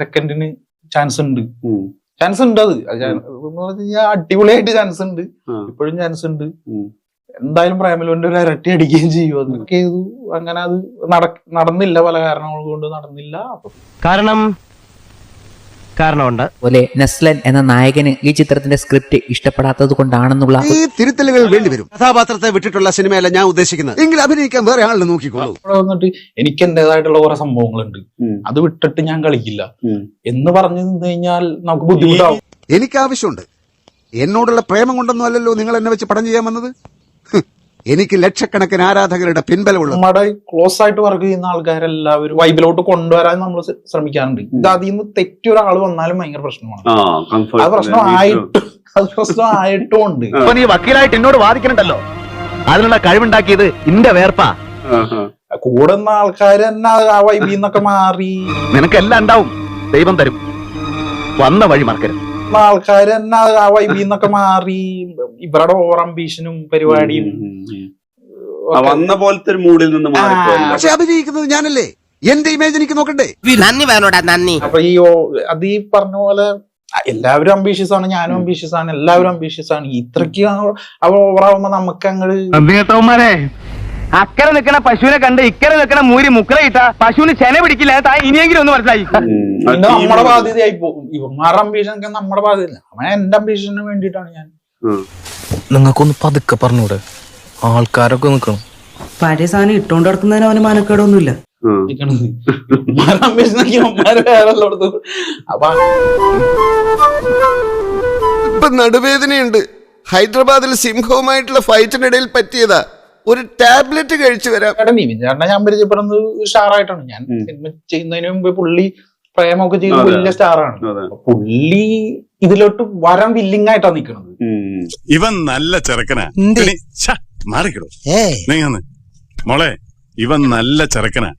സെക്കൻഡിന് chance ഉണ്ട് അത് അടിപൊളിയായിട്ട് ചാൻസ് ഉണ്ട്, ഇപ്പോഴും ചാൻസ് ഉണ്ട്. എന്തായാലും പ്രേമലുവിന്റെ ഒരു ഇരട്ടി അടിക്കുകയും ചെയ്യും. അതൊക്കെ ചെയ്തു. അങ്ങനെ അത് നടന്നില്ല, പല കാരണങ്ങൾ കൊണ്ട് നടന്നില്ല. കാരണമുണ്ട് പോലെ നസ്ലൻ എന്ന നായകന് ഈ ചിത്രത്തിന്റെ സ്ക്രിപ്റ്റ് ഇഷ്ടപ്പെടാത്തത് കൊണ്ടാണെന്നുള്ള ഈ തിരുത്തലുകൾ വേണ്ടിവരും. കഥാപാത്രത്തെ വിട്ടിട്ടുള്ള സിനിമയല്ല ഞാൻ ഉദ്ദേശിക്കുന്നത്. എങ്കിൽ അഭിനയിക്കാൻ വേറെ ആളിനെ നോക്കിക്കോളൂ. വന്നിട്ട് എനിക്ക് എന്റേതായിട്ടുള്ള കുറെ സംഭവങ്ങളുണ്ട്, അത് വിട്ടിട്ട് ഞാൻ കളിക്കില്ല എന്ന് പറഞ്ഞു നിന്ന് കഴിഞ്ഞാൽ നമുക്ക് ബുദ്ധിമുട്ടാവും. എനിക്ക് ആവശ്യമുണ്ട്. എന്നോടുള്ള പ്രേമം കൊണ്ടൊന്നും അല്ലല്ലോ നിങ്ങൾ എന്നെ വെച്ച് പടം ചെയ്യാൻ വന്നത്. എനിക്ക് ലക്ഷക്കണക്കിന് ആരാധകരുടെ പിൻബലമുള്ള നമ്മുടെ ക്ലോസ് ആയിട്ട് വർക്ക് ചെയ്യുന്ന ആൾക്കാരെല്ലാവരും വൈബിലോട്ട് കൊണ്ടുവരാൻ നമ്മൾ ശ്രമിക്കാറുണ്ട്. ഇത് അതിൽ നിന്ന് തെറ്റി ഒരാൾ വന്നാലും ഭയങ്കര പ്രശ്നമാണ്. അത് പ്രശ്നമായിട്ടും ഉണ്ട്. നീ വക്കീലായിട്ട് എന്നോട് വാദിക്കണുണ്ടല്ലോ, അതിനുള്ള കഴിവുണ്ടാക്കിയത് ഇന്റെ വേർപ്പാ. കൂടുന്ന ആൾക്കാർ തന്നെ ആ വൈബിൽ നിന്നൊക്കെ മാറി നിനക്കെല്ലാം ഉണ്ടാവും, ദൈവം തരും, വന്ന വഴി മറക്കരുത്. ആൾക്കാർ തന്നെ ആ വൈബിൽ നിന്നൊക്കെ മാറി ഇവരുടെ ഓവർ അംബീഷനും പരിപാടിയും വന്ന പോലത്തെ ഒരു മൂഡിൽ നിന്ന് പക്ഷെ അഭിനയിക്കുന്നത് ഞാനല്ലേ, എന്റെ ഇമേജ് എനിക്ക് നോക്കണ്ടേ. നന്ദി. അപ്പൊ അത് ഈ പറഞ്ഞ പോലെ എല്ലാവരും അംബീഷ്യസ് ആണ്, ഞാനും അംബീഷ്യസ് ആണ്, എല്ലാവരും അംബീഷ്യസ് ആണ്. ഇത്രയ്ക്ക് ഓവറാവുമ്പോ നമുക്ക് അങ്ങോട്ട് അക്കരെ നിൽക്കണ പശുവിനെ കണ്ട് ഇക്കരെ നിൽക്കണ മൂരി മുക്കറയിട്ട പശുവിന് ചെന പിടിക്കില്ല. ഇനിയെങ്കിലും ഒന്ന് മനസ്സിലായി. പിന്നെ നമ്മുടെ ബാധ്യതയായി പോകും. ഇവന്മാരുടെ അംബീഷൻ ഒക്കെ നമ്മുടെ ബാധ്യത. അവൻ എന്റെ അംബീഷന് വേണ്ടിയിട്ടാണ് ഞാൻ. നിങ്ങൾക്കൊന്ന് പതുക്കെ പറഞ്ഞൂടെ, ആൾക്കാരൊക്കെ നിക്കണം. പഴയ സാധനം ഇട്ടോണ്ട് നടക്കുന്നതിന് അവന് മാനക്കേടൊന്നുമില്ല. ഇപ്പൊ നടുവേദനയുണ്ട്. ഹൈദരാബാദിൽ സിംഹവുമായിട്ടുള്ള ഫൈറ്റിനിടയിൽ പറ്റിയതാ. ഒരു ടാബ്ലറ്റ് കഴിച്ചു വരാം. ചേട്ടനെ ഞാൻ പരിചയപ്പെടുന്നത് സ്റ്റാറായിട്ടാണ്. ഞാൻ സിനിമ ചെയ്യുന്നതിന് മുമ്പ് പുള്ളി പ്രേമൊക്കെ ചെയ്ത് വലിയ സ്റ്റാറാണ്. പുള്ളി ഇതിലോട്ട് വരാൻ വില്ലിങ് ആയിട്ടാണ് നിൽക്കുന്നത്. ഇവൻ നല്ല ചെറുക്കനാ. മാറിക്കിടും മോളെ, ഇവൻ നല്ല ചെറുക്കനാ.